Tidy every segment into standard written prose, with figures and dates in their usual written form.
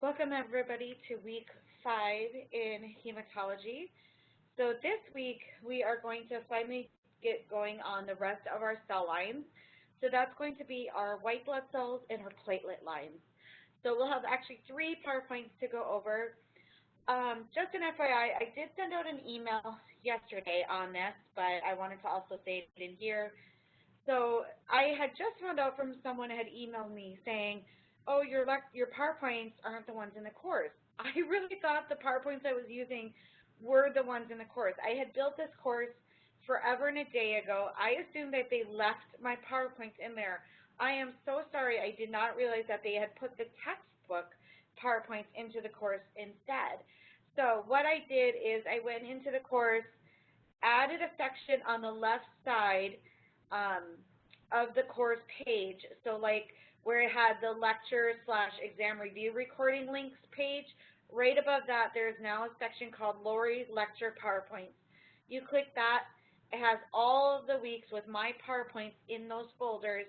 Welcome everybody to week 5 in hematology. So this week we are going to finally get going on the rest of our cell lines. So that's going to be our white blood cells and our platelet lines. So we'll have actually 3 PowerPoints to go over. Just an FYI, I did send out an email yesterday on this, but I wanted to also say it in here. So I had just found out from someone who had emailed me saying, oh, your PowerPoints aren't the ones in the course. I really thought the PowerPoints I was using were the ones in the course. I had built this course forever and a day ago. I assumed that they left my PowerPoints in there. I am so sorry. I did not realize that they had put the textbook PowerPoints into the course instead. So what I did is I went into the course, added a section on the left side of the course page. So like where it had the lecture/exam review recording links page, right above that there's now a section called Lori's Lecture PowerPoints. You click that, it has all of the weeks with my PowerPoints in those folders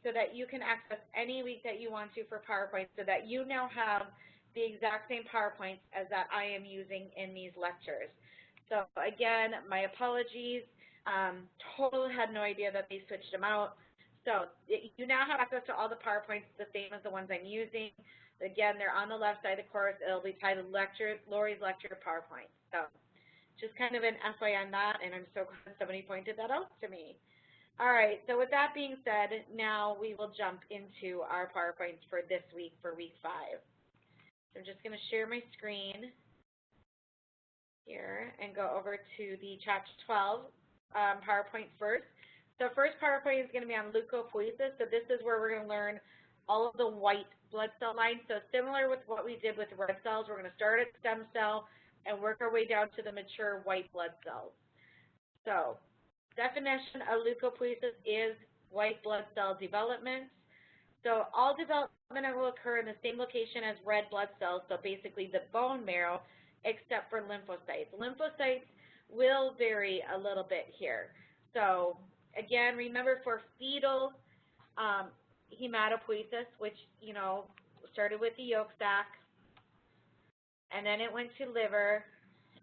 so that you can access any week that you want to for PowerPoints, so that you now have the exact same PowerPoints as that I am using in these lectures. So again, my apologies. Totally had no idea that they switched them out. So you now have access to all the PowerPoints the same as the ones I'm using. Again, they're on the left side of the course. It'll be titled Lori's Lecture PowerPoint. So just kind of an FYI on that, and I'm so glad somebody pointed that out to me. All right, so with that being said, now we will jump into our PowerPoints for this week, for week 5. So I'm just going to share my screen here and go over to the Chapter 12 PowerPoint first. So first PowerPoint is going to be on leukophoresis. So this is where we're going to learn all of the white blood cell lines. So similar with what we did with red cells, we're going to start at stem cell and work our way down to the mature white blood cells. So definition of leukophoresis is white blood cell development. So all development will occur in the same location as red blood cells, so basically the bone marrow, except for lymphocytes. Lymphocytes will vary a little bit here. So again, remember for fetal hematopoiesis, which, you know, started with the yolk sac, and then it went to liver,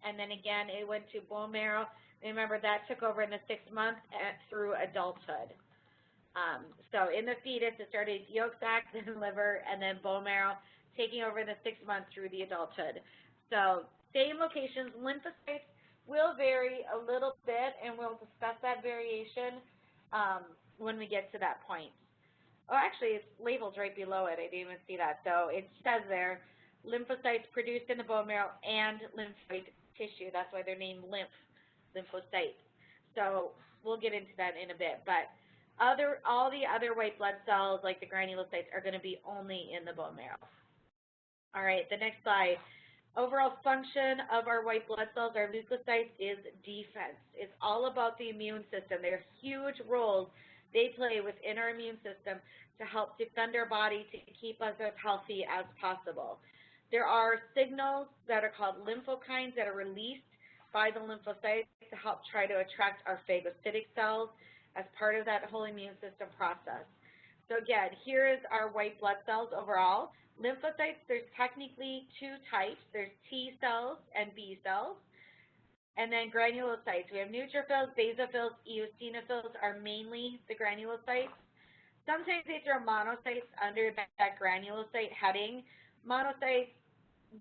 and then again it went to bone marrow. Remember, that took over in the 6th month through adulthood. So in the fetus, it started yolk sac, then liver, and then bone marrow, taking over in the 6th month through the adulthood. So same locations. Lymphocytes will vary a little bit, and we'll discuss that variation when we get to that point. Oh, actually, it's labeled right below it. I didn't even see that. So it says there, lymphocytes produced in the bone marrow and lymphoid tissue. That's why they're named lymphocytes. So we'll get into that in a bit. But all the other white blood cells, like the granulocytes, are going to be only in the bone marrow. All right, the next slide. Overall function of our white blood cells, our leukocytes, is defense. It's all about the immune system. There are huge roles they play within our immune system to help defend our body, to keep us as healthy as possible. There are signals that are called lymphokines that are released by the lymphocytes to help try to attract our phagocytic cells as part of that whole immune system process. So again, here is our white blood cells overall. Lymphocytes, there's technically 2 types. There's T cells and B cells. And then granulocytes. We have neutrophils, basophils, eosinophils are mainly the granulocytes. Sometimes they throw monocytes under that granulocyte heading. Monocytes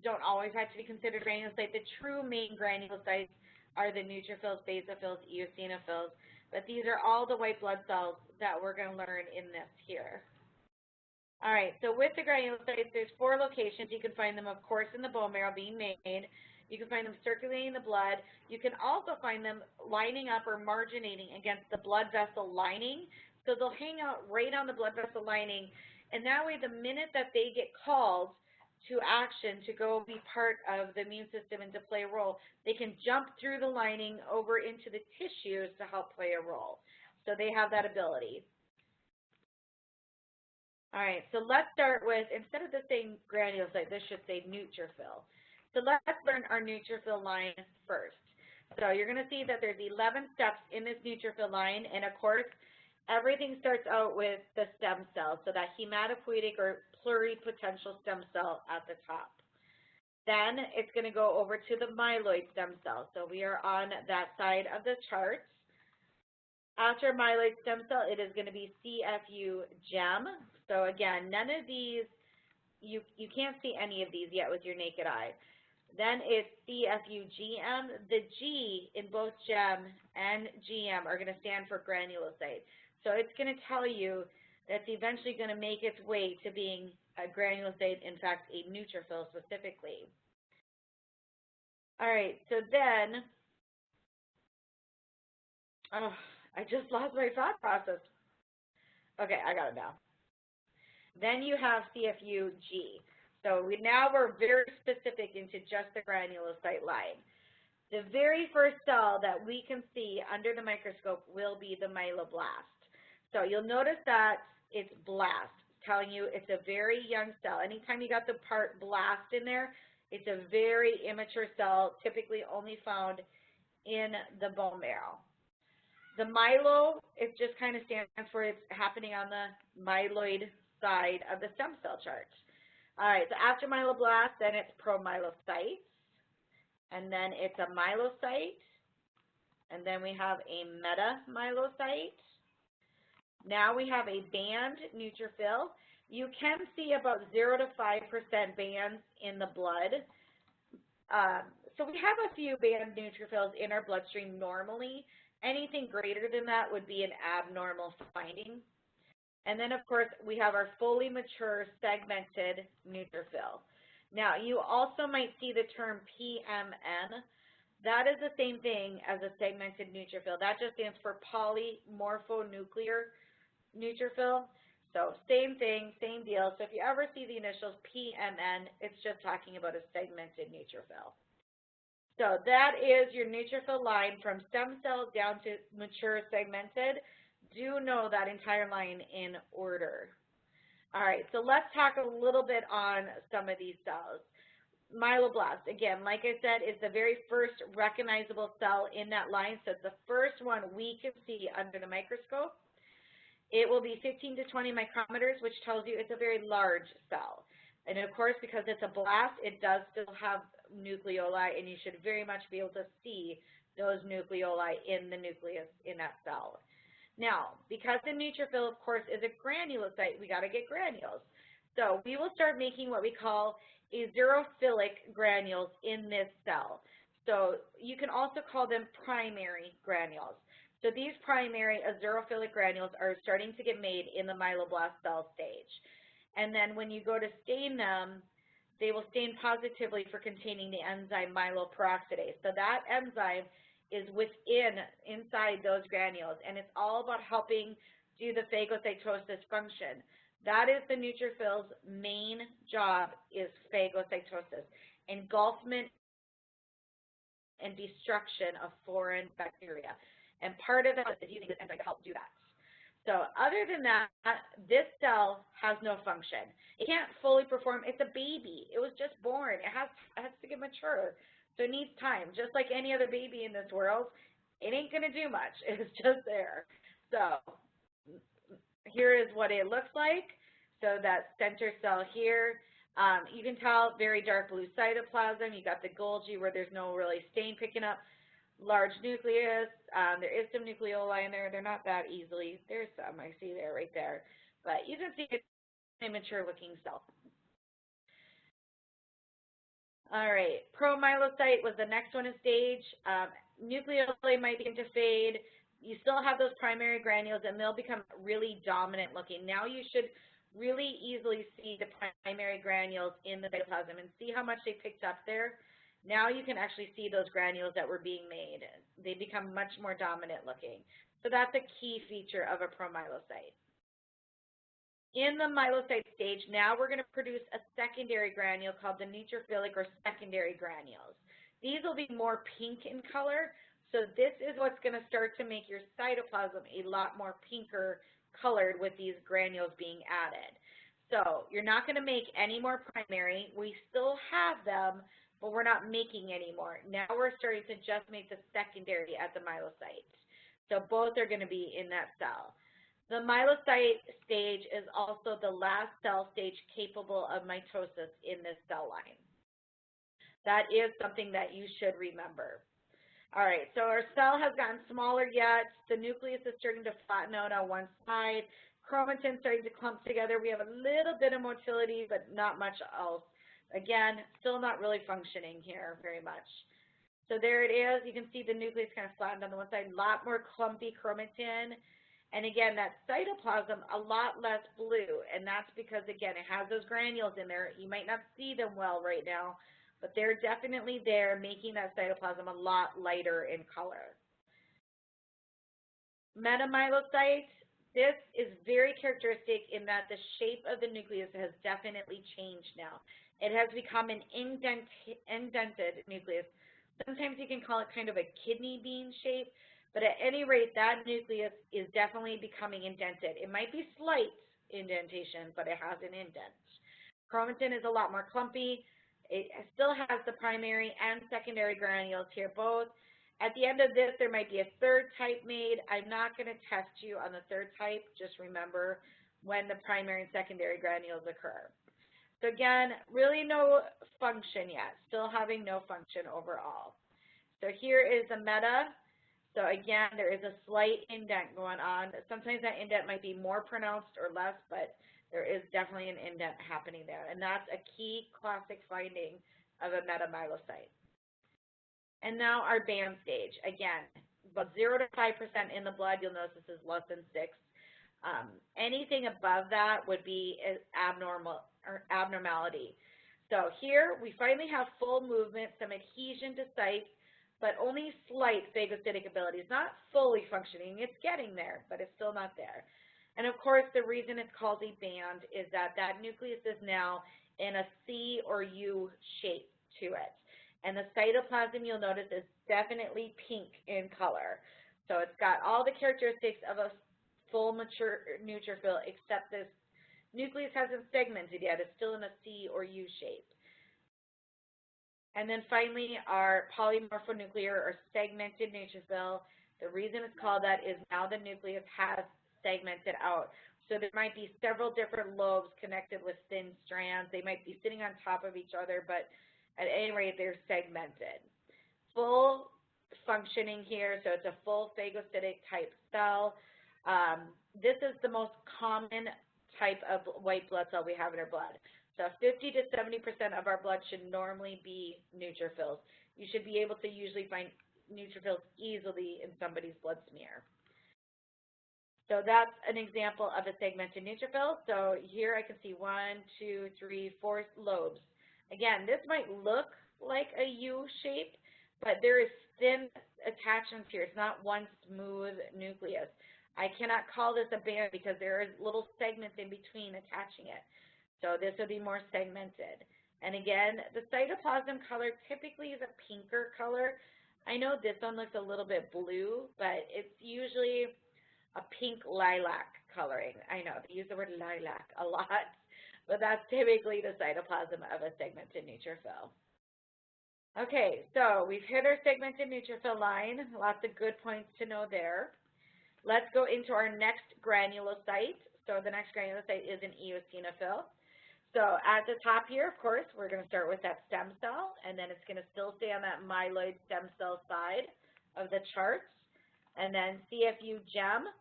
don't always have to be considered granulocytes. The true main granulocytes are the neutrophils, basophils, eosinophils. But these are all the white blood cells that we're going to learn in this here. All right, so with the granulocytes, there's 4 locations. You can find them, of course, in the bone marrow being made. You can find them circulating in the blood. You can also find them lining up or marginating against the blood vessel lining. So they'll hang out right on the blood vessel lining, and that way the minute that they get called to action to go be part of the immune system and to play a role, they can jump through the lining over into the tissues to help play a role. So they have that ability. All right, so let's start with, instead of this saying granulocyte, this should say neutrophil. So let's learn our neutrophil line first. So you're going to see that there's 11 steps in this neutrophil line, and of course, everything starts out with the stem cell, so that hematopoietic or pluripotential stem cell at the top. Then it's going to go over to the myeloid stem cell. So we are on that side of the chart. After myeloid stem cell, it is going to be CFU gem. So again, none of these, you can't see any of these yet with your naked eye. Then it's CFU GM. The G in both gem and GM are going to stand for granulocyte. So it's going to tell you that's eventually going to make its way to being a granulocyte, in fact, a neutrophil specifically. All right, so then, oh, I just lost my thought process. Okay, I got it now. Then you have CFU-G. So now we're very specific into just the granulocyte line. The very first cell that we can see under the microscope will be the myeloblast. So you'll notice that it's blast, telling you it's a very young cell. Anytime you got the part blast in there, it's a very immature cell, typically only found in the bone marrow. The myelo, it just kind of stands for it's happening on the myeloid side of the stem cell chart. All right, so after myeloblast, then it's promyelocytes, and then it's a myelocyte, and then we have a metamyelocyte. Now we have a band neutrophil. You can see about 0 to 5% bands in the blood. So we have a few band neutrophils in our bloodstream normally. Anything greater than that would be an abnormal finding. And then, of course, we have our fully mature segmented neutrophil. Now, you also might see the term PMN. That is the same thing as a segmented neutrophil. That just stands for polymorphonuclear neutrophil. So same thing, same deal. So if you ever see the initials PMN, it's just talking about a segmented neutrophil. So that is your neutrophil line from stem cell down to mature segmented. Do know that entire line in order. All right, so let's talk a little bit on some of these cells. Myeloblast, again, like I said, is the very first recognizable cell in that line. So it's the first one we can see under the microscope. It will be 15 to 20 micrometers, which tells you it's a very large cell. And of course, because it's a blast, it does still have nucleoli, and you should very much be able to see those nucleoli in the nucleus in that cell. Now, because the neutrophil, of course, is a granulocyte, we got to get granules. So we will start making what we call eosinophilic granules in this cell. So you can also call them primary granules. So these primary eosinophilic granules are starting to get made in the myeloblast cell stage. And then when you go to stain them, they will stain positively for containing the enzyme myeloperoxidase. So that enzyme is inside those granules, and it's all about helping do the phagocytosis function. That is the neutrophil's main job, is phagocytosis, engulfment and destruction of foreign bacteria. And part of that is using this enzyme to help do that. So other than that, this cell has no function. It can't fully perform. It's a baby. It was just born. It has to get mature. So it needs time. Just like any other baby in this world, it ain't going to do much. It's just there. So here is what it looks like. So that center cell here, you can tell very dark blue cytoplasm. You got the Golgi where there's no really stain picking up. Large nucleus. There is some nucleoli in there. They're not that easily. There's some I see there right there. But you can see it's an immature looking cell. All right, promyelocyte was the next one in stage. Nucleoli might begin to fade. You still have those primary granules, and they'll become really dominant looking. Now you should really easily see the primary granules in the cytoplasm and see how much they picked up there. Now you can actually see those granules that were being made. They become much more dominant looking. So that's a key feature of a promyelocyte. In the myelocyte stage, now we're going to produce a secondary granule called the neutrophilic or secondary granules. These will be more pink in color, so this is what's going to start to make your cytoplasm a lot more pinker colored with these granules being added. So you're not going to make any more primary. We still have them, but we're not making any more. Now we're starting to just make the secondary at the myelocyte. So both are going to be in that cell. The myelocyte stage is also the last cell stage capable of mitosis in this cell line. That is something that you should remember. All right, so our cell has gotten smaller yet. The nucleus is starting to flatten out on one side. Chromatin starting to clump together. We have a little bit of motility, but not much else. Again, still not really functioning here very much. So there it is. You can see the nucleus kind of flattened on the one side. A lot more clumpy chromatin. And again, that cytoplasm, a lot less blue. And that's because, again, it has those granules in there. You might not see them well right now, but they're definitely there, making that cytoplasm a lot lighter in color. Metamyelocyte, this is very characteristic in that the shape of the nucleus has definitely changed now. It has become an indented nucleus. Sometimes you can call it kind of a kidney bean shape, but at any rate, that nucleus is definitely becoming indented. It might be slight indentation, but it has an indent. Chromatin is a lot more clumpy. It still has the primary and secondary granules here both. At the end of this, there might be a third type made. I'm not going to test you on the third type. Just remember when the primary and secondary granules occur. So again, really no function yet. Still having no function overall. So here is the meta. So again, there is a slight indent going on. Sometimes that indent might be more pronounced or less, but there is definitely an indent happening there. And that's a key classic finding of a metamyelocyte. And now our band stage. Again, about 0 to 5% in the blood. You'll notice this is less than 6. Anything above that would be abnormality. So here we finally have full movement, some adhesion to sites, but only slight phagocytic ability. It's not fully functioning. It's getting there, but it's still not there. And of course, the reason it's called a band is that that nucleus is now in a C or U shape to it. And the cytoplasm, you'll notice, is definitely pink in color. So it's got all the characteristics of a full mature neutrophil, except this nucleus hasn't segmented yet. It's still in a C or U shape. And then finally, our polymorphonuclear or segmented neutrophil. The reason it's called that is now the nucleus has segmented out. So there might be several different lobes connected with thin strands. They might be sitting on top of each other, but at any rate, they're segmented. Full functioning here, so it's a full phagocytic type cell. This is the most common type of white blood cell we have in our blood. So 50 to 70% of our blood should normally be neutrophils. You should be able to usually find neutrophils easily in somebody's blood smear. So that's an example of a segmented neutrophil. So here I can see 1, 2, 3, 4 lobes. Again, this might look like a U shape, but there is thin attachments here. It's not one smooth nucleus. I cannot call this a band because there are little segments in between attaching it. So this would be more segmented. And again, the cytoplasm color typically is a pinker color. I know this one looks a little bit blue, but it's usually a pink lilac coloring. I know, they use the word lilac a lot, but that's typically the cytoplasm of a segmented neutrophil. Okay, so we've hit our segmented neutrophil line. Lots of good points to know there. Let's go into our next granulocyte. So the next granulocyte is an eosinophil. So at the top here, of course, we're going to start with that stem cell, and then it's going to still stay on that myeloid stem cell side of the charts. And then CFU gem,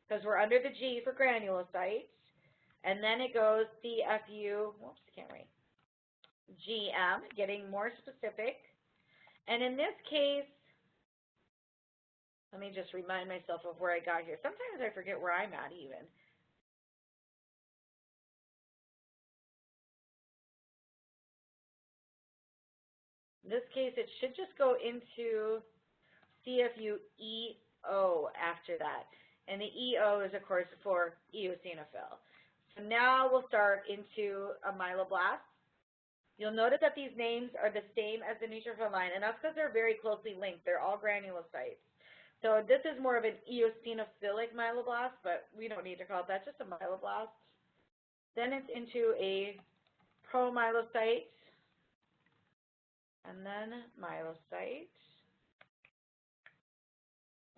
because we're under the G for granulocytes. And then it goes CFU, whoops, can't read, GM, getting more specific. And in this case, let me just remind myself of where I got here. Sometimes I forget where I'm at even. In this case, it should just go into CFU EO after that. And the EO is, of course, for eosinophil. So now we'll start into a myeloblast. You'll notice that these names are the same as the neutrophil line, and that's because they're very closely linked. They're all granulocytes. So this is more of an eosinophilic myeloblast, but we don't need to call it that, just a myeloblast. Then it's into a promyelocyte, and then myelocyte.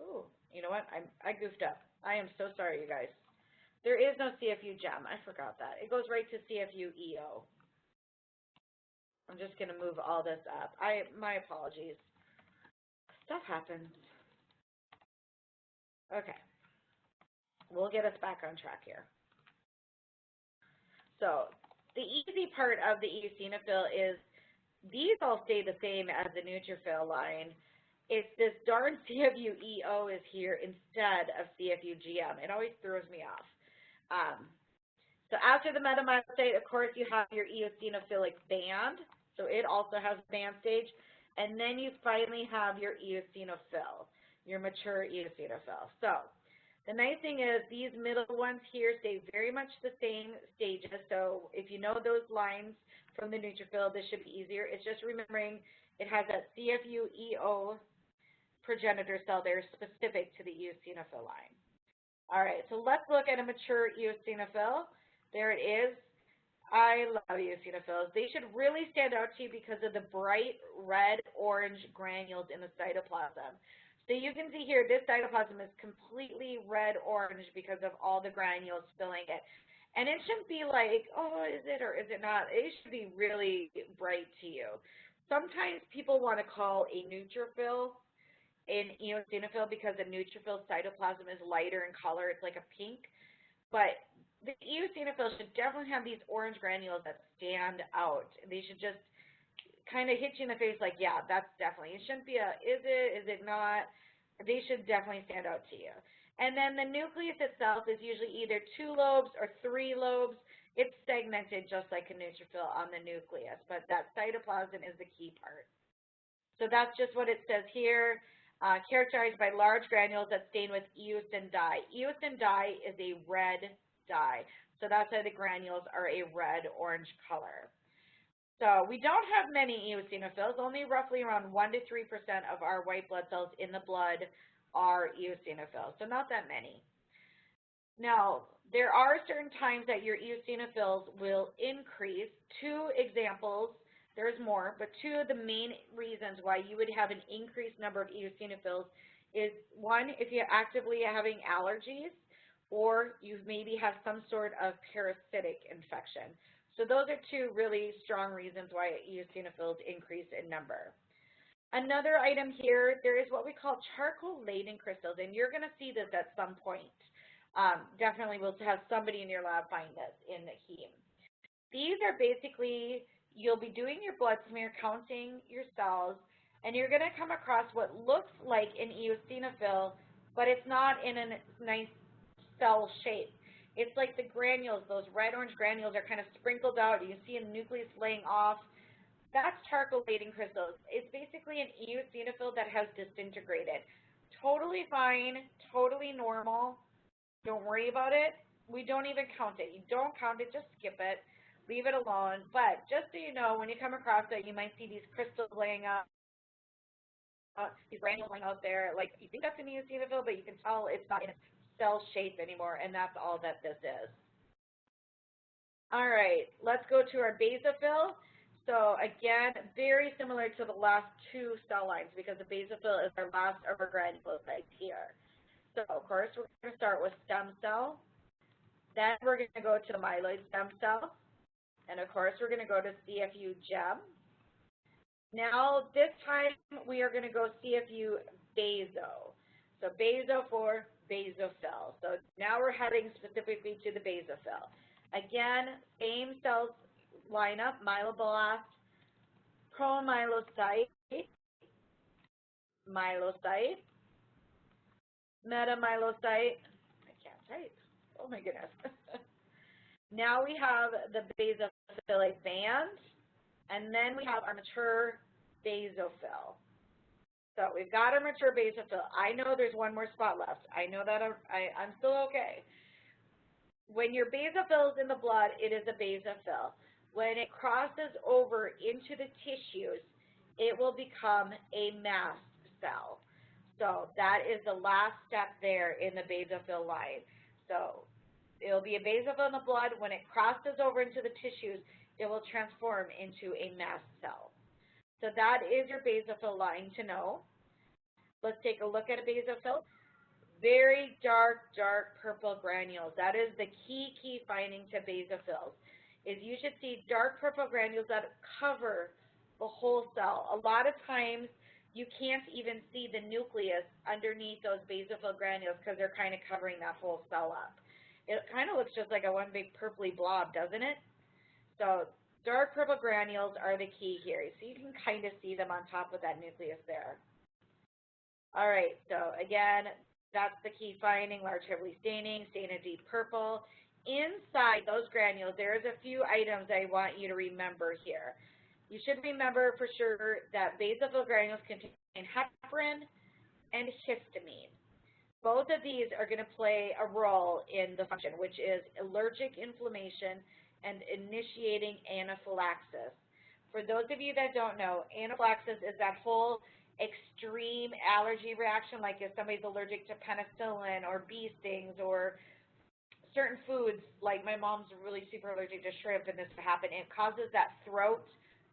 Ooh, you know what? I goofed up. I am so sorry, you guys. There is no CFU gem. I forgot that. It goes right to CFU EO. I'm just going to move all this up. My apologies. Stuff happens. Okay. We'll get us back on track here. So the easy part of the eosinophil is these all stay the same as the neutrophil line. It's this darn CFU EO is here instead of CFU GM. It always throws me off. So after the metamyelosite, of course, you have your eosinophilic band. So it also has a band stage. And then you finally have your eosinophil, your mature eosinophil. So the nice thing is these middle ones here stay very much the same stages. So if you know those lines from the neutrophil, this should be easier. It's just remembering it has that CFU EO progenitor cell there specific to the eosinophil line. All right, so let's look at a mature eosinophil. There it is. I love eosinophils. They should really stand out to you because of the bright red-orange granules in the cytoplasm. So you can see here, this cytoplasm is completely red-orange because of all the granules filling it. And it shouldn't be like, oh, is it or is it not? It should be really bright to you. Sometimes people want to call a neutrophil an eosinophil because the neutrophil cytoplasm is lighter in color. It's like a pink. But the eosinophils should definitely have these orange granules that stand out. They should just kind of hit you in the face like, yeah, that's definitely. It shouldn't be a, is it not? They should definitely stand out to you. And then the nucleus itself is usually either 2 lobes or 3 lobes. It's segmented just like a neutrophil on the nucleus, but that cytoplasm is the key part. So that's just what it says here. Characterized by large granules that stain with eosin dye. Eosin dye is a red dye, so that's why the granules are a red-orange color. So we don't have many eosinophils. Only roughly around 1 to 3% of our white blood cells in the blood are eosinophils, so not that many. Now, there are certain times that your eosinophils will increase. 2 examples. There's more, but 2 of the main reasons why you would have an increased number of eosinophils is, 1, if you're actively having allergies, or you maybe have some sort of parasitic infection. So those are 2 really strong reasons why eosinophils increase in number. Another item here, there is what we call charcoal-laden crystals, and you're going to see this at some point. Definitely we'll have somebody in your lab find this in the heme. These are basically, you'll be doing your blood smear, counting your cells, and you're going to come across what looks like an eosinophil, but it's not in a nice cell shape. It's like the granules, those red-orange granules are kind of sprinkled out. You see a nucleus laying off. That's charcoal-laden crystals. It's basically an eosinophil that has disintegrated. Totally fine, totally normal. Don't worry about it. We don't even count it. You don't count it, just skip it. Leave it alone. But just so you know, when you come across it, you might see these crystals laying up, these granules laying out there. Like, you think that's an eosinophil, but you can tell it's not in its cell shape anymore, and that's all that this is. All right, let's go to our basophil. So again, very similar to the last 2 cell lines because the basophil is our last of our granulocytes here. So of course, we're going to start with stem cell. Then we're going to go to the myeloid stem cell. And of course, we're going to go to CFU gem. Now, this time, we are going to go CFU baso. So baso for basophil. So now we're heading specifically to the basophil. Again, same cells line up, myeloblast, promyelocyte, myelocyte, metamyelocyte. I can't type. Oh my goodness. Now we have the basophilic band, and then we have our mature basophil. So we've got our mature basophil. I know there's one more spot left. I know that I'm still okay. When your basophil is in the blood, it is a basophil. When it crosses over into the tissues, it will become a mast cell. So that is the last step there in the basophil line. So it will be a basophil in the blood. When it crosses over into the tissues, it will transform into a mast cell. So that is your basophil line to know. Let's take a look at a basophil. very dark, dark purple granules. That is the key finding to basophils, is you should see dark purple granules that cover the whole cell. A lot of times you can't even see the nucleus underneath those basophil granules because they're kind of covering that whole cell up. It kind of looks just like a one big purpley blob, doesn't it? So dark purple granules are the key here. So you can kind of see them on top of that nucleus there. All right, so again, that's the key finding, large heavily staining, stain a deep purple. Inside those granules, there's a few items I want you to remember here. You should remember for sure that basophil granules contain heparin and histamine. Both of these are going to play a role in the function, which is allergic inflammation and initiating anaphylaxis. For those of you that don't know, anaphylaxis is that whole extreme allergy reaction, like if somebody's allergic to penicillin or bee stings or certain foods, like my mom's really super allergic to shrimp and this would happen. It causes that throat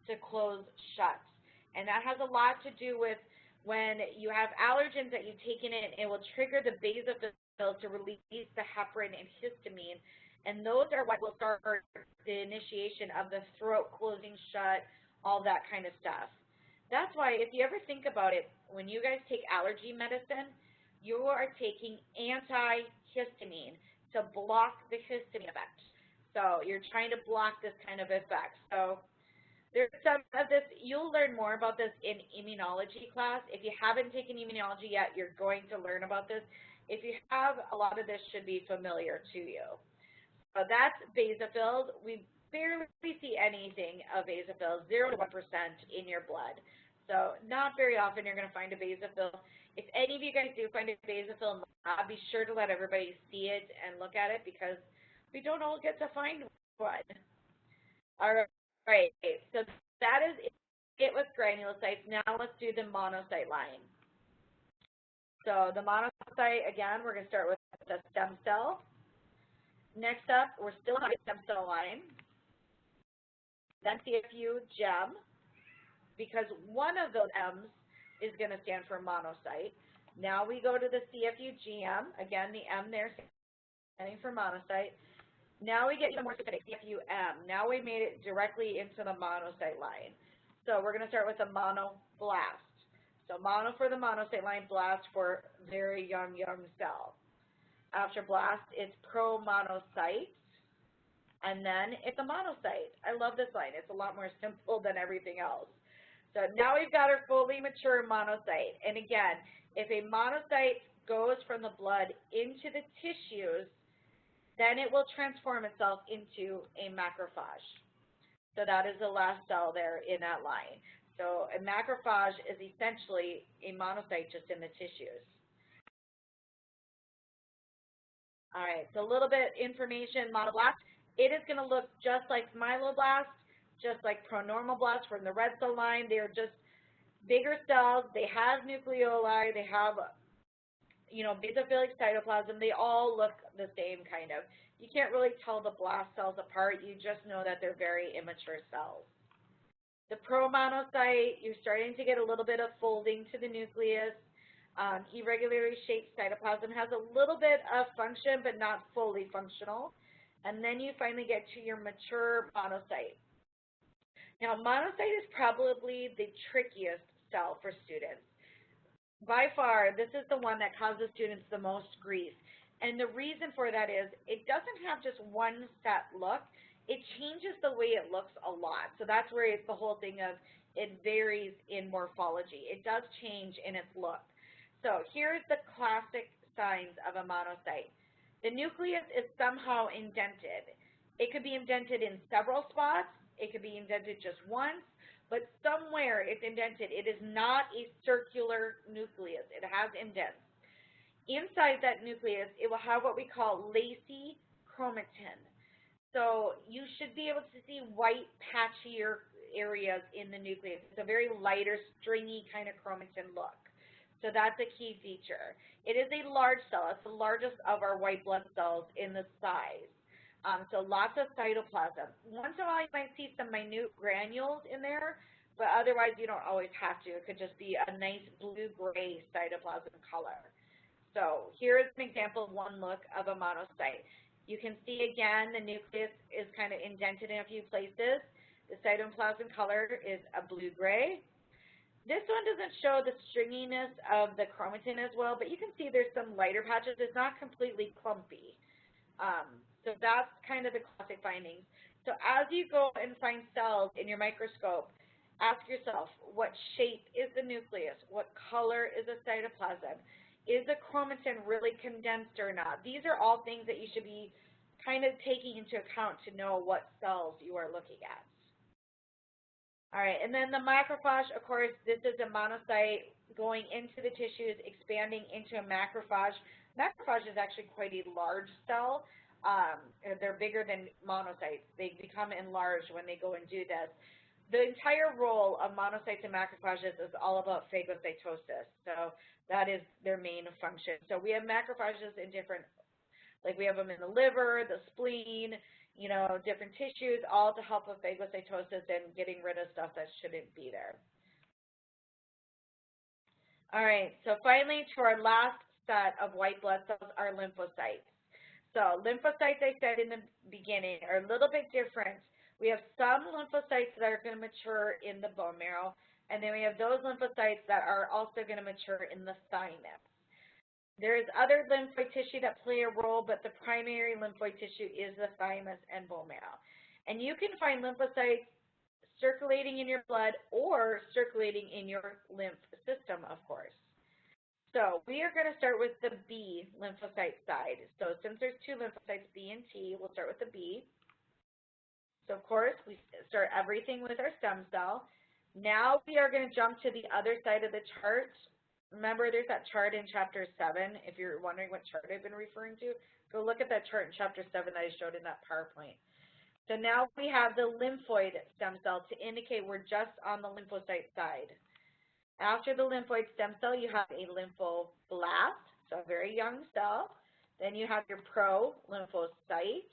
to close shut. And that has a lot to do with when you have allergens that you've taken in, it will trigger the basophils to release the heparin and histamine, and those are what will start the initiation of the throat closing shut, all that kind of stuff. That's why if you ever think about it, when you guys take allergy medicine, you are taking antihistamine to block the histamine effect. So you're trying to block this kind of effect. So there's some of this, you'll learn more about this in immunology class. If you haven't taken immunology yet, you're going to learn about this. If you have, a lot of this should be familiar to you. So that's basophils. We barely see anything of basophils, 0 to 1% in your blood. So not very often you're going to find a basophil. If any of you guys do find a basophil, be sure to let everybody see it and look at it because we don't all get to find one. All right, so that is it with granulocytes. Now let's do the monocyte line. So the monocyte, again, we're going to start with the stem cell. Next up, we're still on the stem cell line. Then CFU gem, because one of those M's is going to stand for monocyte. Now we go to the CFU GM. Again, the M there standing for monocyte. Now we get even more specific, CFUM. Now we made it directly into the monocyte line. So we're going to start with a monoblast. So mono for the monocyte line, blast for very young cell. After blast, it's promonocyte, and then it's a monocyte. I love this line. It's a lot more simple than everything else. So now we've got our fully mature monocyte. And again, if a monocyte goes from the blood into the tissues, then it will transform itself into a macrophage. So that is the last cell there in that line. So a macrophage is essentially a monocyte just in the tissues. All right, so a little bit information, monoblast. It is going to look just like myeloblast, just like pronormoblast from the red cell line. They're just bigger cells. They have nucleoli. They have basophilic cytoplasm. They all look the same kind of. You can't really tell the blast cells apart. You just know that they're very immature cells. The promonocyte, you're starting to get a little bit of folding to the nucleus. Irregularly shaped cytoplasm has a little bit of function, but not fully functional. And then you finally get to your mature monocyte. Now, monocyte is probably the trickiest cell for students. By far, this is the one that causes students the most grief. And the reason for that is it doesn't have just one set look. It changes the way it looks a lot. So that's where it's the whole thing of it varies in morphology. It does change in its look. So here's the classic signs of a monocyte. The nucleus is somehow indented. It could be indented in several spots. It could be indented just once. But somewhere it's indented. It is not a circular nucleus. It has indents. Inside that nucleus, it will have what we call lacy chromatin. So you should be able to see white patchier areas in the nucleus. It's a very lighter, stringy kind of chromatin look. So that's a key feature. It is a large cell. It's the largest of our white blood cells in the size. So lots of cytoplasm. Once in a while, you might see some minute granules in there, but otherwise you don't always have to. It could just be a nice blue-gray cytoplasm color. So here is an example of one look of a monocyte. You can see again the nucleus is kind of indented in a few places. The cytoplasm color is a blue-gray. This one doesn't show the stringiness of the chromatin as well, but you can see there's some lighter patches. It's not completely clumpy. So that's kind of the classic findings. So as you go and find cells in your microscope, ask yourself, what shape is the nucleus? What color is the cytoplasm? Is the chromatin really condensed or not? These are all things that you should be kind of taking into account to know what cells you are looking at. All right, and then the macrophage, of course, this is a monocyte going into the tissues, expanding into a macrophage. Macrophage is actually quite a large cell. They're bigger than monocytes. They become enlarged when they go and do this. The entire role of monocytes and macrophages is all about phagocytosis. So that is their main function. So we have macrophages in different, like we have them in the liver, the spleen, you know, different tissues, all to help with phagocytosis and getting rid of stuff that shouldn't be there. All right, so finally to our last set of white blood cells are lymphocytes. So lymphocytes, I said in the beginning, are a little bit different. We have some lymphocytes that are going to mature in the bone marrow, and then we have those lymphocytes that are also going to mature in the thymus. There is other lymphoid tissue that play a role, but the primary lymphoid tissue is the thymus and bone marrow. And you can find lymphocytes circulating in your blood or circulating in your lymph system, of course. So we are going to start with the B lymphocyte side. So since there's two lymphocytes, B and T, we'll start with the B. So of course, we start everything with our stem cell. Now we are going to jump to the other side of the chart. Remember, there's that chart in Chapter 7. If you're wondering what chart I've been referring to, go look at that chart in Chapter 7 that I showed in that PowerPoint. So now we have the lymphoid stem cell to indicate we're just on the lymphocyte side. After the lymphoid stem cell, you have a lymphoblast, so a very young cell. Then you have your pro-lymphocytes.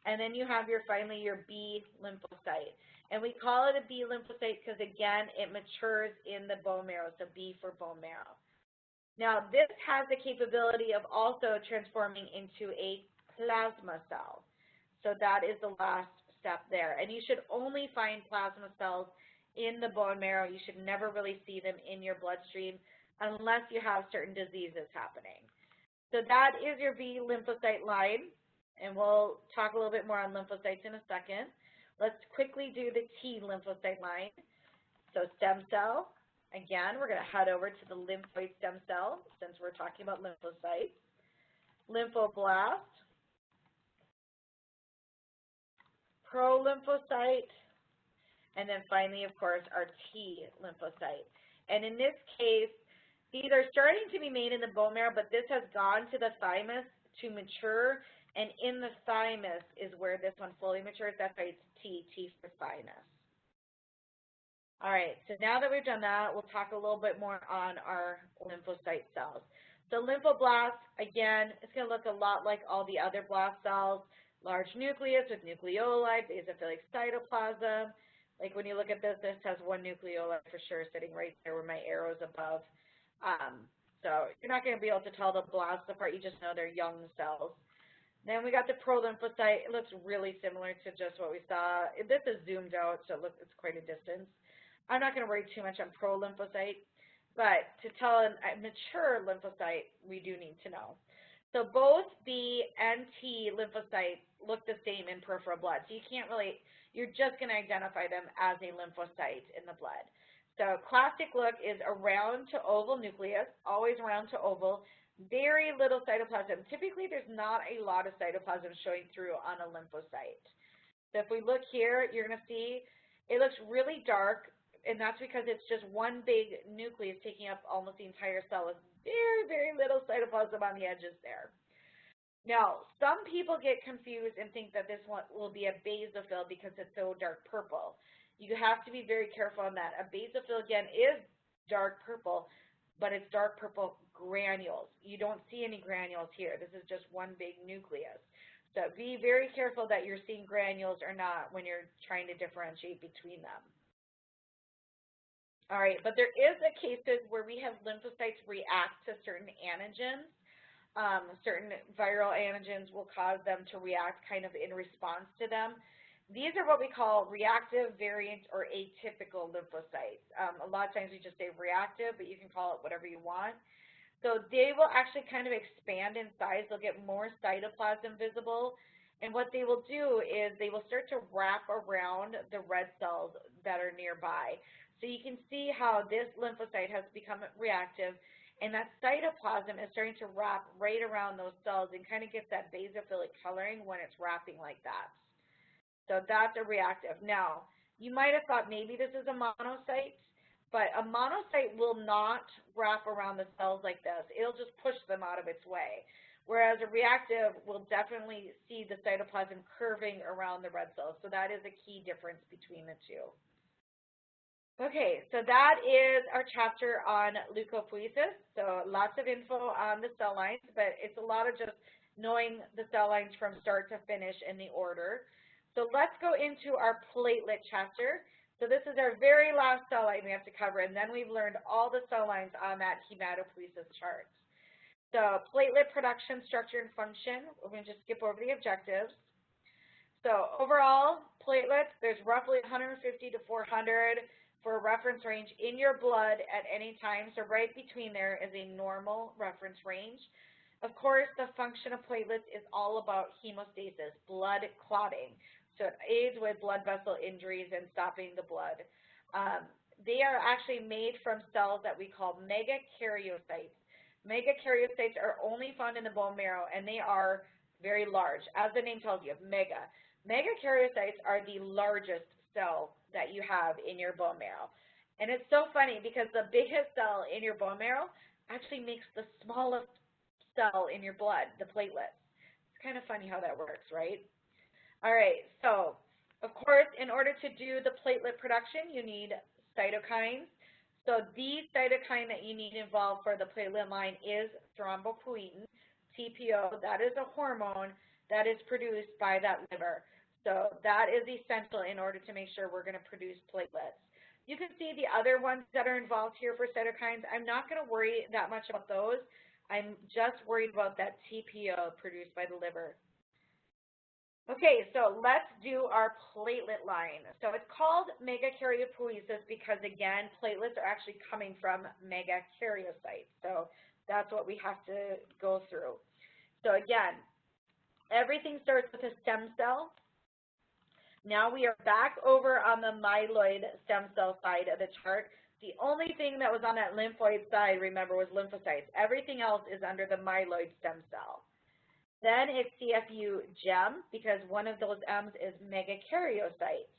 And then you have finally your B lymphocyte. And we call it a B lymphocyte because, again, it matures in the bone marrow, so B for bone marrow. Now, this has the capability of also transforming into a plasma cell. So that is the last step there. And you should only find plasma cells in the bone marrow. You should never really see them in your bloodstream unless you have certain diseases happening. So that is your B lymphocyte line, and we'll talk a little bit more on lymphocytes in a second. Let's quickly do the T lymphocyte line. So stem cell, again, we're going to head over to the lymphoid stem cell since we're talking about lymphocytes. Lymphoblast, pro-lymphocyte, and then finally, of course, our T lymphocyte. And in this case, these are starting to be made in the bone marrow, but this has gone to the thymus to mature, and in the thymus is where this one fully matures. That's why it's T for thymus. All right, so now that we've done that, we'll talk a little bit more on our lymphocyte cells. So lymphoblast, again, it's going to look a lot like all the other blast cells. Large nucleus with nucleoli, basophilic cytoplasm. Like when you look at this, this has one nucleoli for sure sitting right there where my arrow's above. So you're not going to be able to tell the blasts apart. You just know they're young cells. Then we got the pro-lymphocyte. It looks really similar to just what we saw. This is zoomed out, so it's quite a distance. I'm not going to worry too much on pro-lymphocyte, but to tell a mature lymphocyte, we do need to know. So both B and T lymphocytes look the same in peripheral blood. So you can't really, you're just going to identify them as a lymphocyte in the blood. So classic look is a round to oval nucleus, always round to oval. Very little cytoplasm. Typically, there's not a lot of cytoplasm showing through on a lymphocyte. So if we look here, you're going to see it looks really dark, and that's because it's just one big nucleus taking up almost the entire cell with very, very little cytoplasm on the edges there. Now, some people get confused and think that this one will be a basophil because it's so dark purple. You have to be very careful on that. A basophil, again, is dark purple, but it's dark purple granules. You don't see any granules here. This is just one big nucleus. So be very careful that you're seeing granules or not when you're trying to differentiate between them. All right, but there is a cases where we have lymphocytes react to certain antigens. Certain viral antigens will cause them to react kind of in response to them. These are what we call reactive, variant, or atypical lymphocytes. A lot of times we just say reactive, but you can call it whatever you want. So they will actually kind of expand in size. They'll get more cytoplasm visible. And what they will do is they will start to wrap around the red cells that are nearby. So you can see how this lymphocyte has become reactive, and that cytoplasm is starting to wrap right around those cells and kind of gets that basophilic coloring when it's wrapping like that. So that's a reactive. Now, you might have thought maybe this is a monocyte, but a monocyte will not wrap around the cells like this. It'll just push them out of its way. Whereas a reactive will definitely see the cytoplasm curving around the red cells. So that is a key difference between the two. Okay, so that is our chapter on leukapheresis. So lots of info on the cell lines, but it's a lot of just knowing the cell lines from start to finish in the order. So let's go into our platelet chapter. So this is our very last cell line we have to cover, and then we've learned all the cell lines on that hematopoiesis chart. So platelet production, structure, and function. We're going to just skip over the objectives. So overall, platelets, there's roughly 150 to 400 for a reference range in your blood at any time. So right between there is a normal reference range. Of course, the function of platelets is all about hemostasis, blood clotting. So it aids with blood vessel injuries and stopping the blood. They are actually made from cells that we call megakaryocytes. Megakaryocytes are only found in the bone marrow, and they are very large. As the name tells you, mega. Megakaryocytes are the largest cell that you have in your bone marrow. And it's so funny because the biggest cell in your bone marrow actually makes the smallest cell in your blood, the platelet. It's kind of funny how that works, right? All right, so of course, in order to do the platelet production, you need cytokines. So the cytokine that you need involved for the platelet line is thrombopoietin, TPO. That is a hormone that is produced by that liver. So that is essential in order to make sure we're going to produce platelets. You can see the other ones that are involved here for cytokines. I'm not going to worry that much about those. I'm just worried about that TPO produced by the liver. Okay, so let's do our platelet line. So it's called megakaryopoiesis because, again, platelets are actually coming from megakaryocytes. So that's what we have to go through. So again, everything starts with a stem cell. Now we are back over on the myeloid stem cell side of the chart. The only thing that was on that lymphoid side, remember, was lymphocytes. Everything else is under the myeloid stem cell. Then it's CFU gem, because one of those M's is megakaryocytes.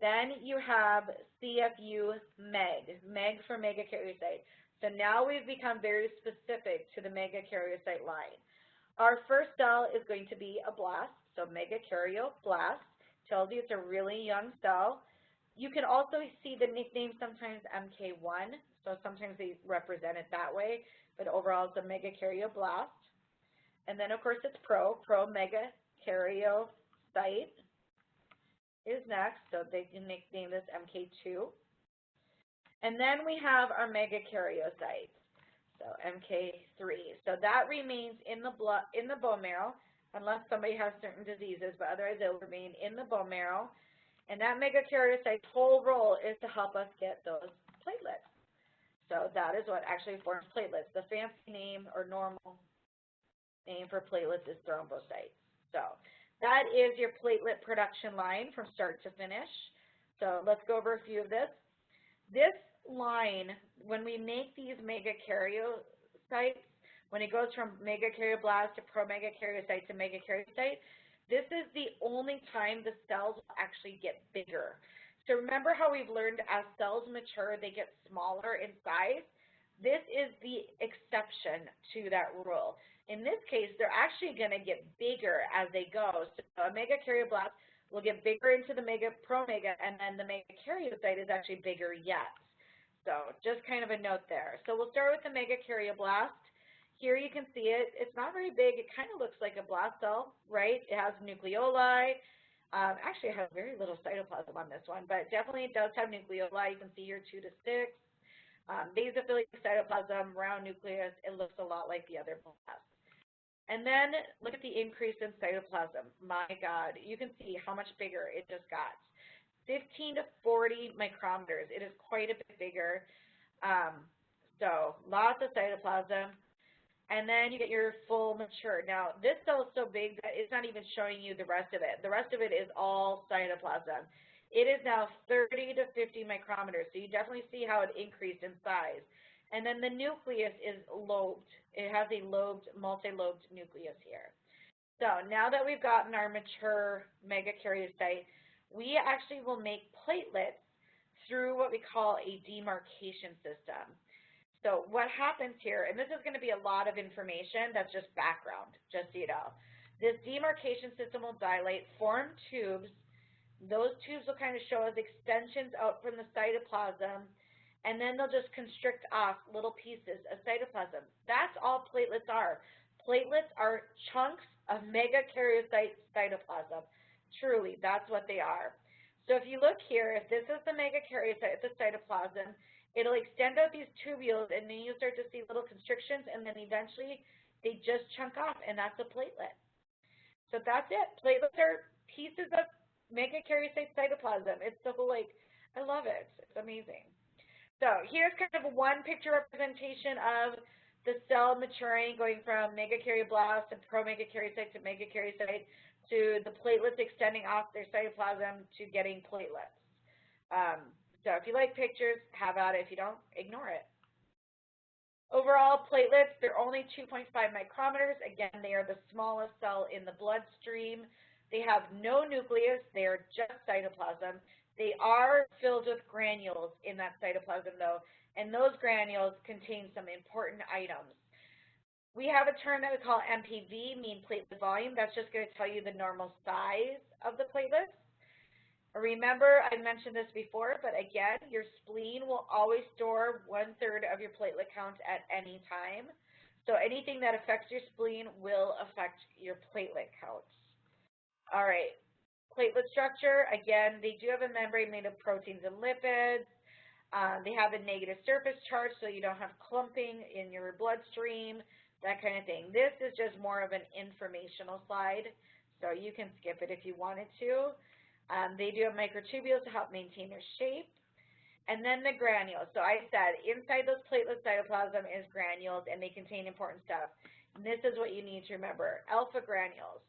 Then you have CFU meg, meg for megakaryocyte. So now we've become very specific to the megakaryocyte line. Our first cell is going to be a blast. So megakaryoblast tells you it's a really young cell. You can also see the nickname sometimes MK1, so sometimes they represent it that way, but overall it's a megakaryoblast. And then of course it's pro-megakaryocyte is next, so they can nickname this MK2. And then we have our megakaryocytes, so MK3. So that remains in the blood, in the bone marrow, unless somebody has certain diseases, but otherwise it will remain in the bone marrow. And that megakaryocyte's whole role is to help us get those platelets. So that is what actually forms platelets. The fancy name or normal name for platelets is thrombocytes. So that is your platelet production line from start to finish. So let's go over a few of this. This line, when we make these megakaryocytes, when it goes from megakaryoblast to promegakaryocyte to megakaryocyte, this is the only time the cells will actually get bigger. So remember how we've learned as cells mature, they get smaller in size? This is the exception to that rule. In this case, they're actually going to get bigger as they go. So a megakaryoblast will get bigger into the promega, and then the megakaryocyte is actually bigger yet. So just kind of a note there. So we'll start with the megakaryoblast. Here you can see it. It's not very big. It kind of looks like a blast cell, right? It has nucleoli. Actually, it has very little cytoplasm on this one, but definitely it does have nucleoli. You can see here 2 to 6. Basophilic cytoplasm, round nucleus. It looks a lot like the other blast. And then look at the increase in cytoplasm. My God, you can see how much bigger it just got. 15 to 40 micrometers. It is quite a bit bigger. So lots of cytoplasm. And then you get your full mature. Now, this cell is so big that it's not even showing you the rest of it. The rest of it is all cytoplasm. It is now 30 to 50 micrometers, so you definitely see how it increased in size. And then the nucleus is lobed. It has a lobed, multi-lobed nucleus here. So now that we've gotten our mature megakaryocyte, we actually will make platelets through what we call a demarcation system. So what happens here, and this is going to be a lot of information, that's just background, just so you know. This demarcation system will dilate, form tubes. Those tubes will kind of show as extensions out from the cytoplasm, and then they'll just constrict off little pieces of cytoplasm. That's all platelets are. Platelets are chunks of megakaryocyte cytoplasm. Truly, that's what they are. So if you look here, if this is the megakaryocyte, the cytoplasm, it'll extend out these tubules, and then you'll start to see little constrictions, and then eventually they just chunk off, and that's a platelet. So that's it. Platelets are pieces of megakaryocyte cytoplasm. It's so, like, I love it. It's amazing. So here's kind of one picture representation of the cell maturing, going from megakaryoblast to promegakaryocyte to megakaryocyte to the platelets extending off their cytoplasm to getting platelets. So if you like pictures, have at it. If you don't, ignore it. Overall, platelets, they're only 2.5 micrometers. Again, they are the smallest cell in the bloodstream. They have no nucleus. They are just cytoplasm. They are filled with granules in that cytoplasm, though, and those granules contain some important items. We have a term that we call MPV, mean platelet volume. That's just going to tell you the normal size of the platelets. Remember, I mentioned this before, but again, your spleen will always store 1/3 of your platelet count at any time. So anything that affects your spleen will affect your platelet count. All right, platelet structure, again, they do have a membrane made of proteins and lipids. They have a negative surface charge, so you don't have clumping in your bloodstream, that kind of thing. This is just more of an informational slide, so you can skip it if you wanted to. They do have microtubules to help maintain their shape. And then the granules. So I said inside those platelet cytoplasm is granules, and they contain important stuff. And this is what you need to remember, alpha granules.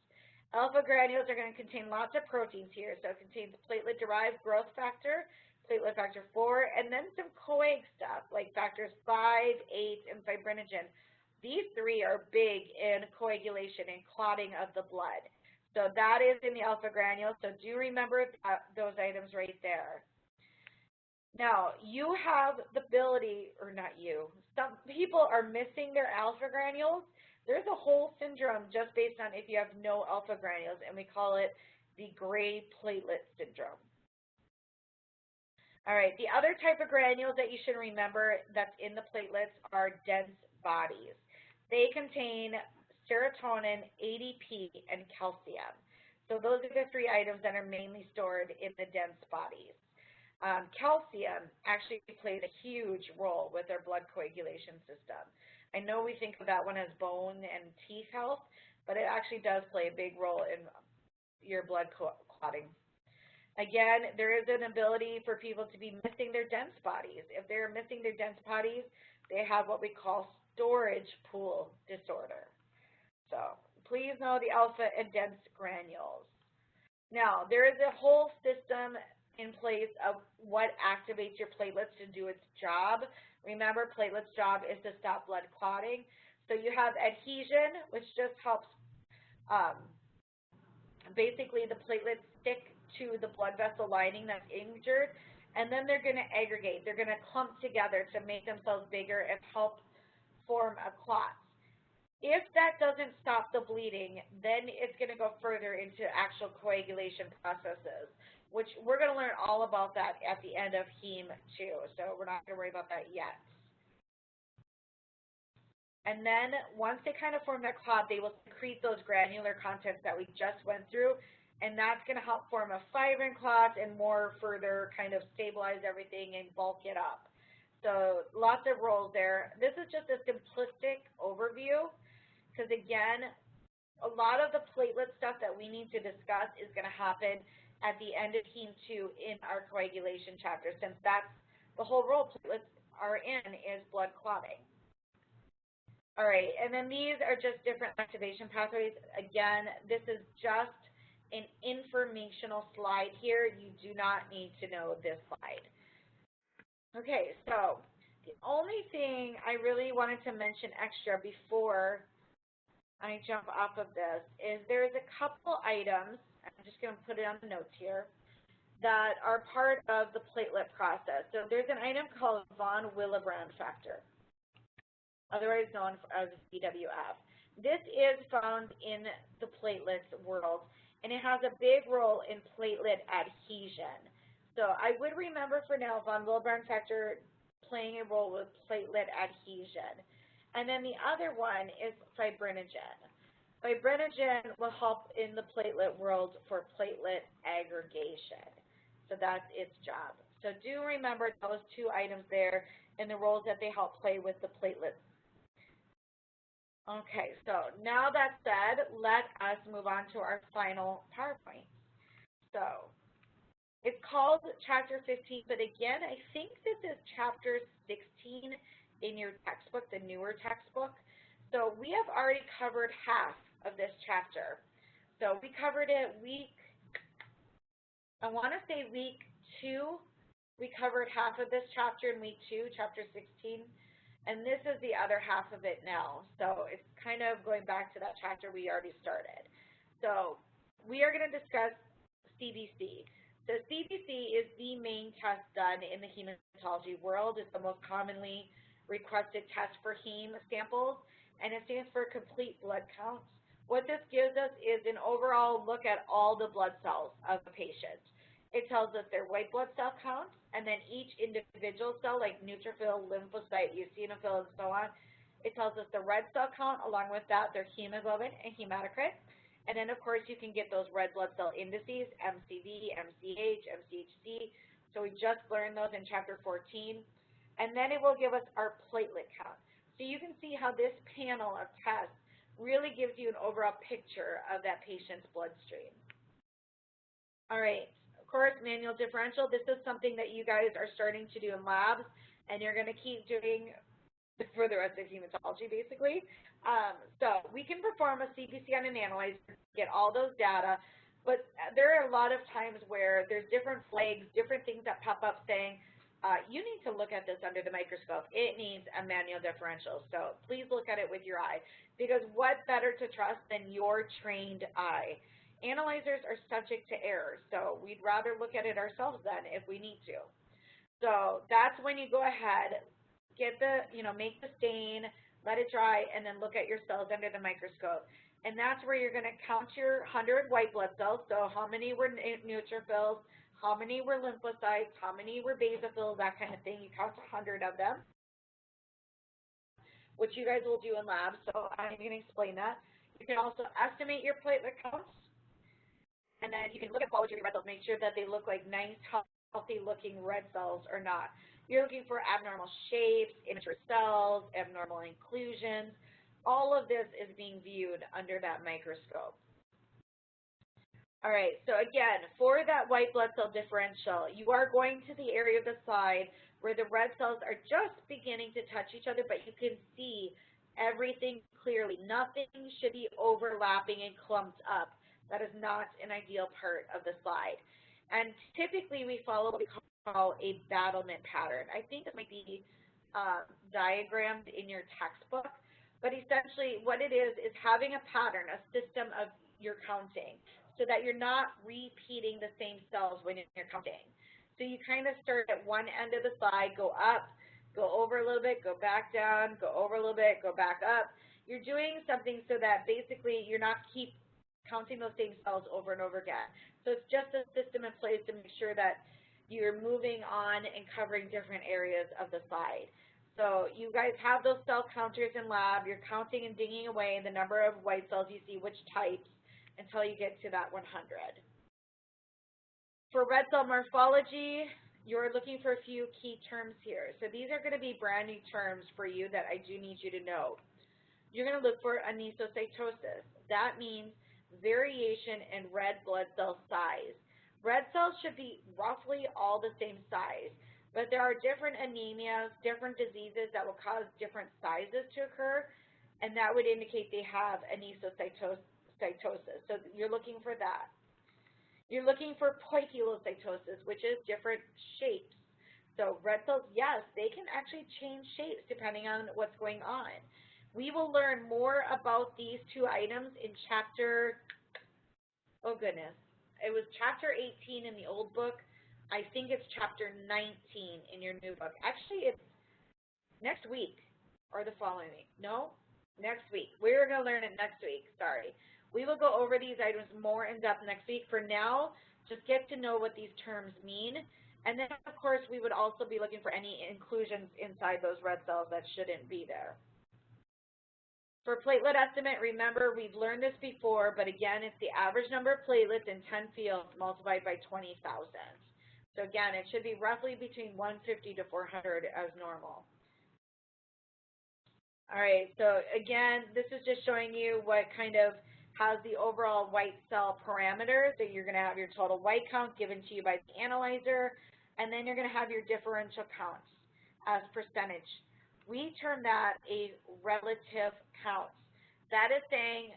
Alpha granules are going to contain lots of proteins here. So it contains platelet-derived growth factor, platelet factor 4, and then some coag stuff like factors 5, 8, and fibrinogen. These 3 are big in coagulation and clotting of the blood. So that is in the alpha granules, so do remember those items right there. Now, you have the ability, or not you, some people are missing their alpha granules. There's a whole syndrome just based on if you have no alpha granules, and we call it the gray platelet syndrome. All right, the other type of granules that you should remember that's in the platelets are dense bodies. They contain serotonin, ADP, and calcium. So those are the 3 items that are mainly stored in the dense bodies. Calcium actually plays a huge role with our blood coagulation system. I know we think of that one as bone and teeth health, but it actually does play a big role in your blood clotting. Again, there is an ability for people to be missing their dense bodies. If they're missing their dense bodies, they have what we call storage pool disorder. So please know the alpha and dense granules. Now, there is a whole system in place of what activates your platelets to do its job. Remember, platelets' job is to stop blood clotting. So you have adhesion, which just helps basically the platelets stick to the blood vessel lining that's injured, and then they're going to aggregate. They're going to clump together to make themselves bigger and help form a clot. If that doesn't stop the bleeding, then it's going to go further into actual coagulation processes, which we're going to learn all about that at the end of Heme too, so we're not going to worry about that yet. And then once they kind of form that clot, they will secrete those granular contents that we just went through, and that's going to help form a fibrin clot and more further kind of stabilize everything and bulk it up. So lots of roles there. This is just a simplistic overview because, again, a lot of the platelet stuff that we need to discuss is going to happen at the end of Heme 2 in our coagulation chapter, since that's the whole role platelets are in is blood clotting. All right, and then these are just different activation pathways. Again, this is just an informational slide here. You do not need to know this slide. Okay, so the only thing I really wanted to mention extra before I jump off of this is there's a couple items, I'm just going to put it on the notes here, that are part of the platelet process. So there's an item called von Willebrand factor, otherwise known as VWF. This is found in the platelets world, and it has a big role in platelet adhesion. So I would remember for now von Willebrand factor playing a role with platelet adhesion. And then the other one is fibrinogen. Fibrinogen will help in the platelet world for platelet aggregation. So that's its job. So do remember those two items there and the roles that they help play with the platelets. Okay, so now that said, let us move on to our final PowerPoint. So it's called Chapter 15, but again, I think this is Chapter 16 in your textbook, the newer textbook. So we have already covered half of this chapter. So we covered it I want to say week 2. We covered half of this chapter in week 2, Chapter 16. And this is the other half of it now. So it's kind of going back to that chapter we already started. So we are going to discuss CBC. So CBC is the main test done in the hematology world. It's the most commonly requested test for heme samples, and it stands for complete blood counts. What this gives us is an overall look at all the blood cells of a patient. It tells us their white blood cell counts, and then each individual cell, like neutrophil, lymphocyte, eosinophil, and so on. It tells us the red cell count, along with that, their hemoglobin and hematocrit. And then, of course, you can get those red blood cell indices, MCV, MCH, MCHC. So we just learned those in Chapter 14. And then it will give us our platelet count. So you can see how this panel of tests really gives you an overall picture of that patient's bloodstream. All right, of course, manual differential. This is something that you guys are starting to do in labs, and you're going to keep doing for the rest of hematology, basically. So we can perform a CBC on an analyzer, get all those data, but there are a lot of times where there's different flags, different things that pop up saying, you need to look at this under the microscope. It needs a manual differential. So please look at it with your eye, because what better to trust than your trained eye? Analyzers are subject to error, so we'd rather look at it ourselves then if we need to. So that's when you go ahead, get the, make the stain, let it dry, and then look at your cells under the microscope. And that's where you're going to count your 100 white blood cells. So how many were neutrophils, how many were lymphocytes, how many were basophils, that kind of thing. You count 100 of them, which you guys will do in labs, so I'm going to explain that. You can also estimate your platelet counts, and then you can look at quality of your red cells, make sure that they look like nice, healthy-looking red cells or not. You're looking for abnormal shapes, immature cells, abnormal inclusions. All of this is being viewed under that microscope. All right, so again, for that white blood cell differential, you are going to the area of the slide where the red cells are just beginning to touch each other, but you can see everything clearly. Nothing should be overlapping and clumped up. That is not an ideal part of the slide. And typically we follow what we call a battlement pattern. I think it might be diagrammed in your textbook, but essentially what it is having a pattern, a system of your counting, so that you're not repeating the same cells when you're counting. So you kind of start at one end of the slide, go up, go over a little bit, go back down, go over a little bit, go back up. You're doing something so that basically you're not keep counting those same cells over and over again. So it's just a system in place to make sure that you're moving on and covering different areas of the slide. So you guys have those cell counters in lab. You're counting and digging away the number of white cells you see, which types, until you get to that 100. For red cell morphology, you're looking for a few key terms here. So these are going to be brand new terms for you that I do need you to know. You're going to look for anisocytosis. That means variation in red blood cell size. Red cells should be roughly all the same size, but there are different anemias, different diseases that will cause different sizes to occur, and that would indicate they have anisocytosis. So you're looking for that. You're looking for poikilocytosis, which is different shapes. So red cells, yes, they can actually change shapes depending on what's going on. We will learn more about these two items in chapter, oh goodness, it was chapter 18 in the old book. I think it's chapter 19 in your new book. Actually, it's next week or the following week. No, next week. We're going to learn it next week, sorry. We will go over these items more in depth next week. For now, just get to know what these terms mean. And then, of course, we would also be looking for any inclusions inside those red cells that shouldn't be there. For platelet estimate, remember, we've learned this before, but again, it's the average number of platelets in 10 fields multiplied by 20,000. So again, it should be roughly between 150 to 400 as normal. All right, so again, this is just showing you what kind of has the overall white cell parameters. That you're going to have your total white count given to you by the analyzer, and then you're going to have your differential counts as percentage. We term that a relative count. That is saying,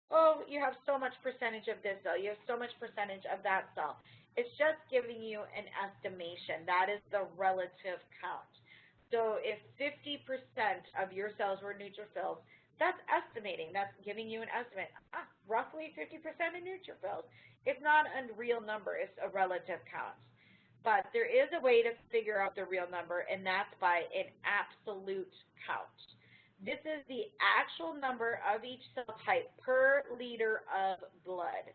oh, you have so much percentage of this cell, you have so much percentage of that cell. It's just giving you an estimation. That is the relative count. So if 50% of your cells were neutrophils, that's estimating. That's giving you an estimate. Roughly 50% of neutrophils. It's not a real number. It's a relative count. But there is a way to figure out the real number, and that's by an absolute count. This is the actual number of each cell type per liter of blood.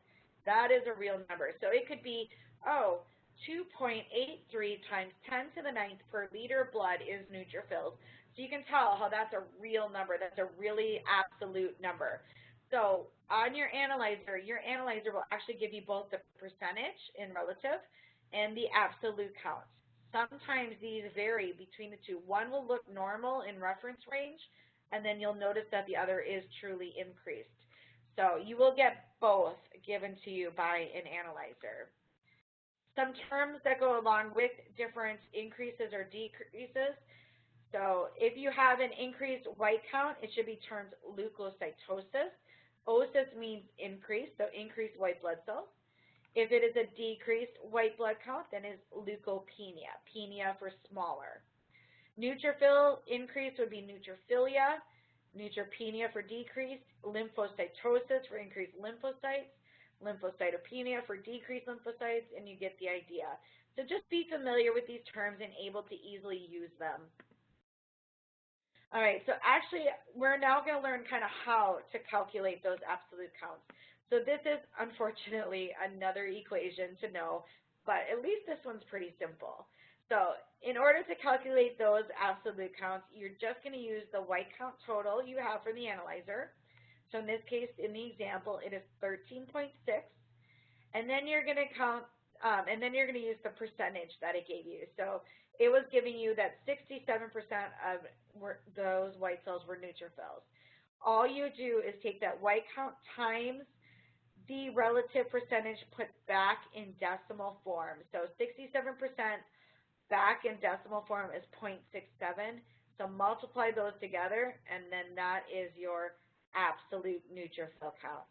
That is a real number. So it could be, 2.83 times 10 to the 9th per liter of blood is neutrophils. So you can tell how that's a real number. That's a really absolute number. So on your analyzer will actually give you both the percentage in relative and the absolute count. Sometimes these vary between the two. One will look normal in reference range, and then you'll notice that the other is truly increased. So you will get both given to you by an analyzer. Some terms that go along with different increases or decreases. So if you have an increased white count, it should be termed leukocytosis. Osis means increase, so increased white blood cells. If it is a decreased white blood count, then it's leukopenia, penia for smaller. Neutrophil increase would be neutrophilia, neutropenia for decreased, lymphocytosis for increased lymphocytes, lymphocytopenia for decreased lymphocytes, and you get the idea. So just be familiar with these terms and able to easily use them. All right, so actually we're now going to learn kind of how to calculate those absolute counts. So this is unfortunately another equation to know, but at least this one's pretty simple. So in order to calculate those absolute counts, you're just going to use the white count total you have for the analyzer. So in this case, in the example, it is 13.6, and then you're going to count, and then you're going to use the percentage that it gave you. So it was giving you that 67% of those white cells were neutrophils. All you do is take that white count times the relative percentage put back in decimal form. So 67% back in decimal form is 0.67. So multiply those together, and then that is your absolute neutrophil count.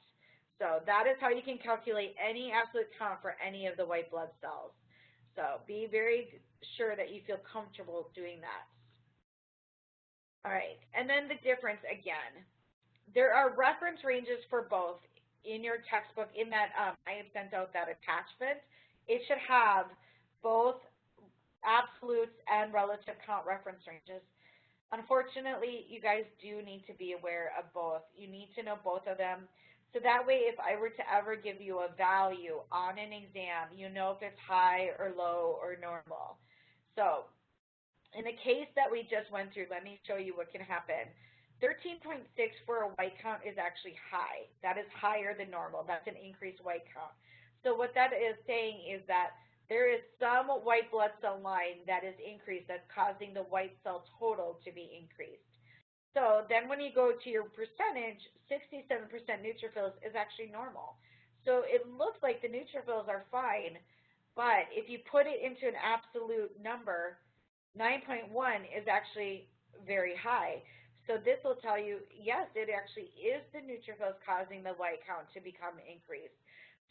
So that is how you can calculate any absolute count for any of the white blood cells. So be very sure that you feel comfortable doing that. All right, and then the difference again. There are reference ranges for both in your textbook. In that I have sent out that attachment. It should have both absolutes and relative count reference ranges. Unfortunately, you guys do need to be aware of both. You need to know both of them. So that way, if I were to ever give you a value on an exam, you know if it's high or low or normal. So in the case that we just went through, let me show you what can happen. 13.6 for a white count is actually high. That is higher than normal. That's an increased white count. So what that is saying is that there is some white blood cell line that is increased that's causing the white cell total to be increased. So then when you go to your percentage, 67% neutrophils is actually normal. So it looks like the neutrophils are fine, but if you put it into an absolute number, 9.1 is actually very high. So this will tell you, yes, it actually is the neutrophils causing the white count to become increased.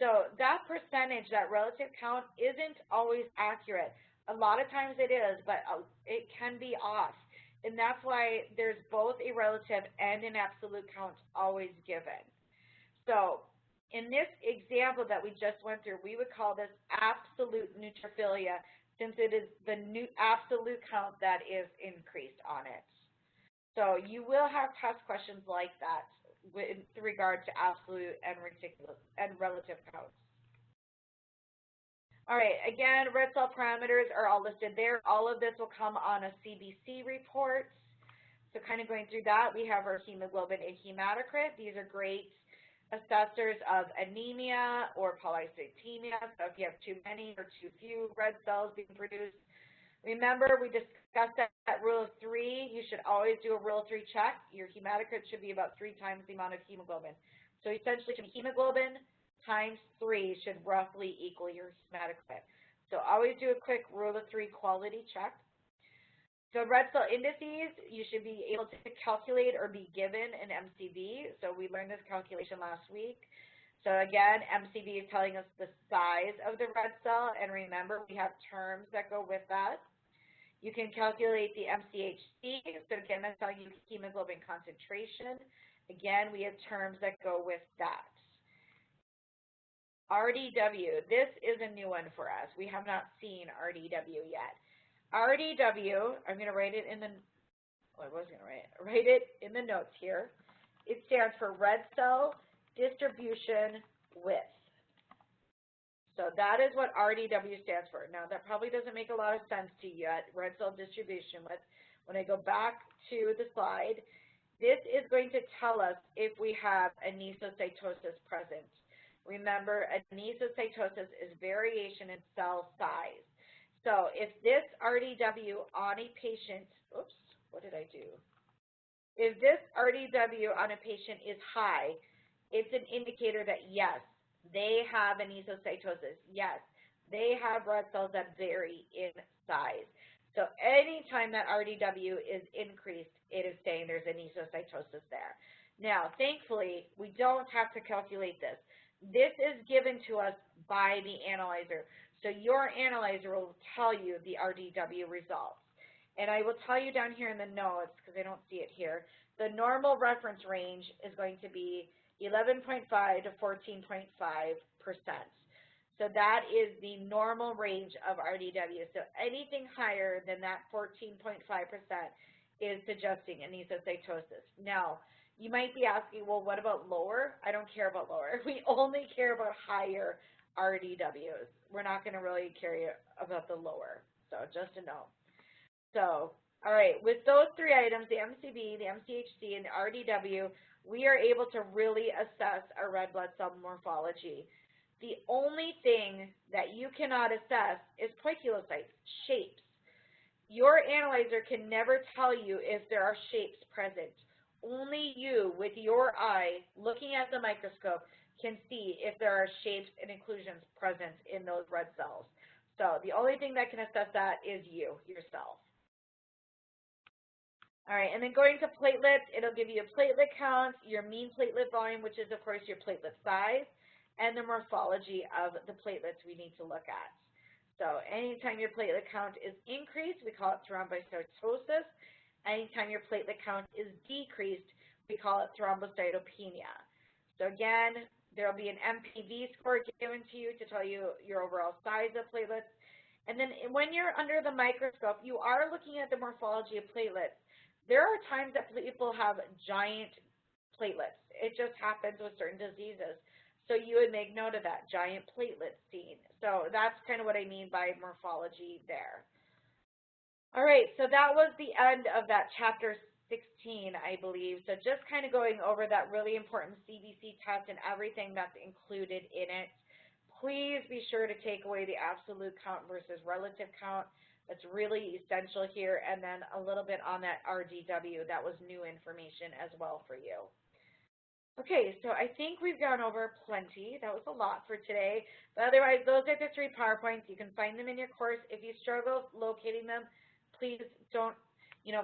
So that percentage, that relative count, isn't always accurate. A lot of times it is, but it can be off. And that's why there's both a relative and an absolute count always given. So in this example that we just went through, we would call this absolute neutrophilia, since it is the absolute count that is increased on it. So you will have test questions like that with regard to absolute and relative counts. All right, again, red cell parameters are all listed there. All of this will come on a CBC report. So kind of going through that, we have our hemoglobin and hematocrit. These are great assessors of anemia or polycythemia. So if you have too many or too few red cells being produced, remember we discussed that rule of 3. You should always do a rule of 3 check. Your hematocrit should be about 3 times the amount of hemoglobin. So essentially, hemoglobin times 3 should roughly equal your hematocrit. So always do a quick rule of 3 quality check. So red cell indices, you should be able to calculate or be given an MCV. So we learned this calculation last week. So again, MCV is telling us the size of the red cell, and remember we have terms that go with that. You can calculate the MCHC, so again that's telling you hemoglobin concentration. Again, we have terms that go with that. RDW, this is a new one for us. We have not seen RDW yet. RDW, I'm going to write it in the, well, I was going to write it in the notes here. It stands for red cell distribution width. So that is what RDW stands for. Now, that probably doesn't make a lot of sense to you yet, red cell distribution width. When I go back to the slide, this is going to tell us if we have anisocytosis present. Remember, anisocytosis is variation in cell size. So if this RDW on a patient, oops, what did I do? If this RDW on a patient is high, it's an indicator that yes, they have anisocytosis. Yes, they have red cells that vary in size. So anytime that RDW is increased, it is saying there's anisocytosis there. Now, thankfully, we don't have to calculate this. This is given to us by the analyzer. So your analyzer will tell you the RDW results. And I will tell you down here in the notes, because I don't see it here, the normal reference range is going to be 11.5 to 14.5%. So that is the normal range of RDW. So anything higher than that 14.5% is suggesting anisocytosis. Now, you might be asking, well, what about lower? I don't care about lower. We only care about higher RDWs. We're not going to really care about the lower. So just a note. So, all right, with those 3 items, the MCV, the MCHC, and the RDW, we are able to really assess our red blood cell morphology. The only thing that you cannot assess is poikilocytes, shapes. Your analyzer can never tell you if there are shapes present. Only you, with your eye, looking at the microscope, can see if there are shapes and inclusions present in those red cells. So the only thing that can assess that is you, yourself. All right, and then going to platelets, it'll give you a platelet count, your mean platelet volume, which is, of course, your platelet size, and the morphology of the platelets we need to look at. So anytime your platelet count is increased, we call it thrombocytosis. Anytime your platelet count is decreased, we call it thrombocytopenia. So again, there will be an MPV score given to you to tell you your overall size of platelets. And then when you're under the microscope, you are looking at the morphology of platelets. There are times that people have giant platelets. It just happens with certain diseases. So you would make note of that, giant platelets seen. So that's kind of what I mean by morphology there. All right, so that was the end of that chapter 16, I believe. So just kind of going over that really important CBC test and everything that's included in it. please be sure to take away the absolute count versus relative count. That's really essential here. And then a little bit on that RDW. That was new information as well for you. Okay, so I think we've gone over plenty. That was a lot for today. But otherwise, those are the 3 PowerPoints. You can find them in your course. If you struggle locating them, please don't,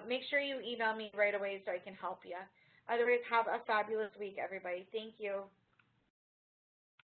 make sure you email me right away so I can help you. Otherwise, have a fabulous week, everybody. Thank you.